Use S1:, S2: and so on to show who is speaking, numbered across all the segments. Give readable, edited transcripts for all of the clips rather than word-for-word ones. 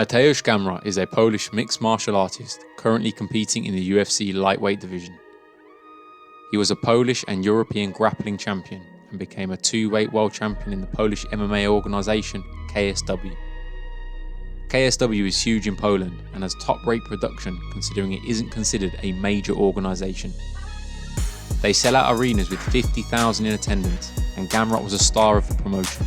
S1: Mateusz Gamrot is a Polish mixed martial artist currently competing in the UFC lightweight division. He was a Polish and European grappling champion and became a two-weight world champion in the Polish MMA organisation KSW. KSW is huge in Poland and has top-rate production considering it isn't considered a major organisation. They sell out arenas with 50,000 in attendance, and Gamrot was a star of the promotion.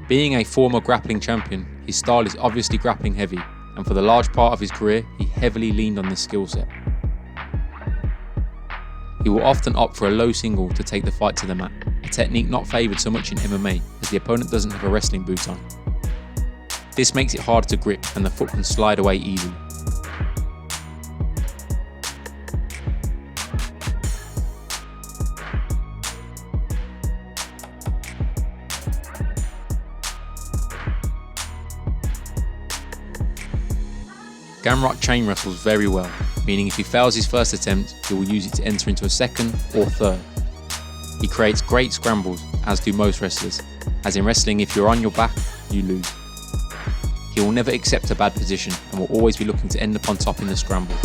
S1: Being a former grappling champion, his style is obviously grappling heavy, and for the large part of his career, he heavily leaned on this skill set. He will often opt for a low single to take the fight to the mat, a technique not favoured so much in MMA as the opponent doesn't have a wrestling boot on. This makes it harder to grip and the foot can slide away easily. Gamrot chain wrestles very well, meaning if he fails his first attempt, he will use it to enter into a second or third. He creates great scrambles, as do most wrestlers, as in wrestling if you're on your back, you lose. He will never accept a bad position and will always be looking to end up on top in the scramble.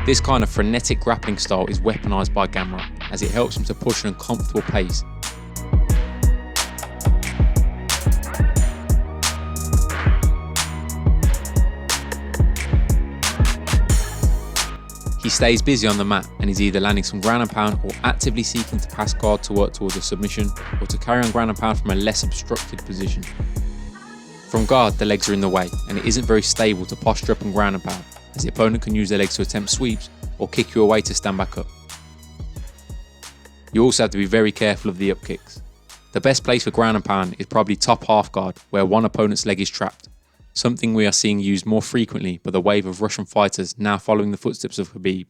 S1: This kind of frenetic grappling style is weaponised by Gamrot, as it helps him to push an uncomfortable pace. He stays busy on the mat and is either landing some ground and pound or actively seeking to pass guard to work towards a submission or to carry on ground and pound from a less obstructed position. From guard, the legs are in the way and it isn't very stable to posture up and ground and pound, as the opponent can use their legs to attempt sweeps or kick you away to stand back up. You also have to be very careful of the up kicks. The best place for ground and pound is probably top half guard, where one opponent's leg is trapped, something we are seeing used more frequently by the wave of Russian fighters now following the footsteps of Khabib.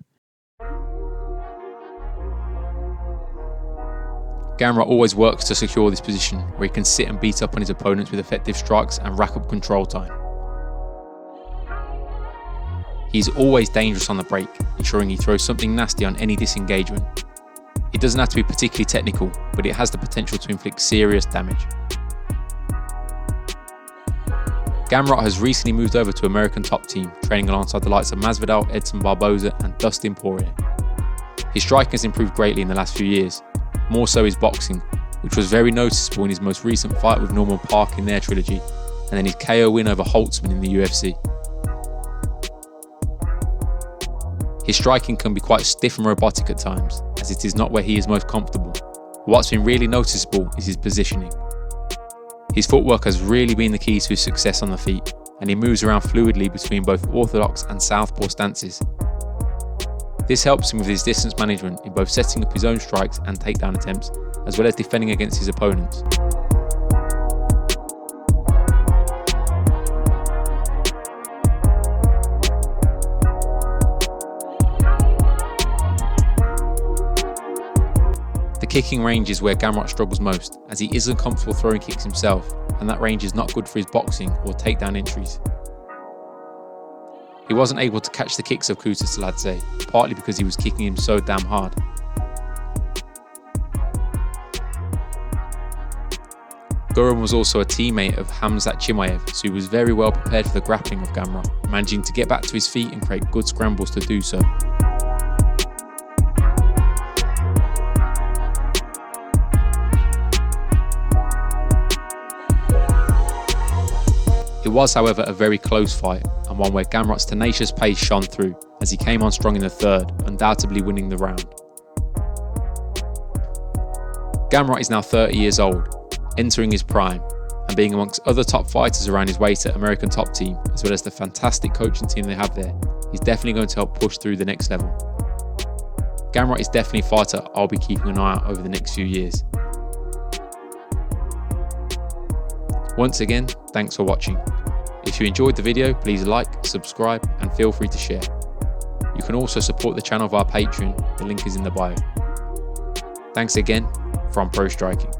S1: Gamrot always works to secure this position, where he can sit and beat up on his opponents with effective strikes and rack up control time. He's always dangerous on the break, ensuring he throws something nasty on any disengagement. It doesn't have to be particularly technical, but it has the potential to inflict serious damage. Gamrot has recently moved over to American Top Team, training alongside the likes of Masvidal, Edson Barboza and Dustin Poirier. His striking has improved greatly in the last few years, more so his boxing, which was very noticeable in his most recent fight with Norman Park in their trilogy, and then his KO win over Holtzman in the UFC. His striking can be quite stiff and robotic at times, as it is not where he is most comfortable. What's been really noticeable is his positioning. His footwork has really been the key to his success on the feet, and he moves around fluidly between both orthodox and southpaw stances. This helps him with his distance management in both setting up his own strikes and takedown attempts, as well as defending against his opponents. The kicking range is where Gamrot struggles most, as he isn't comfortable throwing kicks himself, and that range is not good for his boxing or takedown entries. He wasn't able to catch the kicks of Kutaladze, partly because he was kicking him so damn hard. Guram was also a teammate of Khamzat Chimaev, so he was very well prepared for the grappling of Gamrot, managing to get back to his feet and create good scrambles to do so. It was, however, a very close fight, and one where Gamrot's tenacious pace shone through, as he came on strong in the third, undoubtedly winning the round. Gamrot is now 30 years old, entering his prime, and being amongst other top fighters around his weight at American Top Team, as well as the fantastic coaching team they have there, he's definitely going to help push through the next level. Gamrot is definitely a fighter I'll be keeping an eye out over the next few years. Once again, thanks for watching. If you enjoyed the video, please like, subscribe, and feel free to share. You can also support the channel via Patreon, the link is in the bio. Thanks again from Pro Striking.